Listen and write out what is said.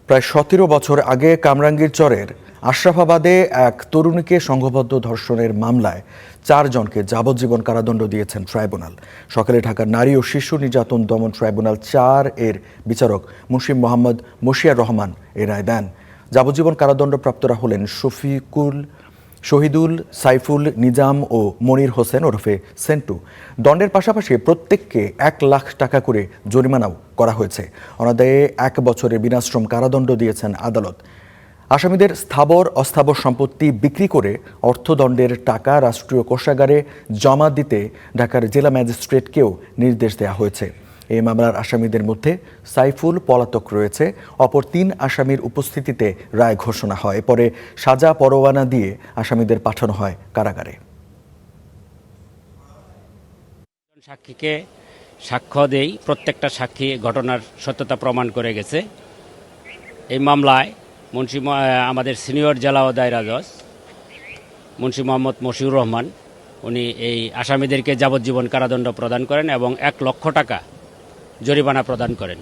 প্রায় ১৭ বছর আগে কামরাঙ্গীর চরের আশরাফাবাদে এক তরুণীকে সংঘবদ্ধ ধর্ষণের মামলায় ৪ জনকে যাবজ্জীবন কারাদণ্ড দিয়েছেন ট্রাইব্যুনাল। সকালে ঢাকার নারী ও শিশু নির্যাতন দমন ট্রাইব্যুনাল ৪ এর বিচারক মুন্সি মোহাম্মদ মশিয়ার রহমান এ রায় দেন। যাবজ্জীবন কারাদণ্ডপ্রাপ্তরা হলেন শহীদুল, সাইফুল, নিজাম ও মনির হোসেন ওরফে সেন্টু। দণ্ডের পাশাপাশি প্রত্যেককে ১ লাখ টাকা করে জরিমানাও করা হয়েছে। অনাদায়ে ১ বছরের বিনাশ্রম কারাদণ্ড দিয়েছেন আদালত। আসামিদের স্থাবর অস্থাবর সম্পত্তি বিক্রি করে অর্থদণ্ডের টাকা রাষ্ট্রীয় কোষাগারে জমা দিতে ঢাকার জেলা ম্যাজিস্ট্রেটকেও নির্দেশ দেওয়া হয়েছে। এই মামলার আসামিদের মধ্যে সাইফুল পলাতক রয়েছে। অপর ৩ আসামির উপস্থিতিতে রায় ঘোষণা হয়। পরে সাজা পরোয়ানা দিয়ে আসামিদের পাঠানো হয় কারাগারে। সাক্ষীকে সাক্ষ্য দেই, প্রত্যেকটা সাক্ষী ঘটনার সত্যতা প্রমাণ করে গেছে। এই মামলায় আমাদের সিনিয়র জেলা ও দায়রা জজ মুন্সি মোহাম্মদ মশিউর রহমান উনি এই আসামিদেরকে যাবজ্জীবন কারাদণ্ড প্রদান করেন এবং ১ লক্ষ টাকা জরিমানা প্রদান করেন।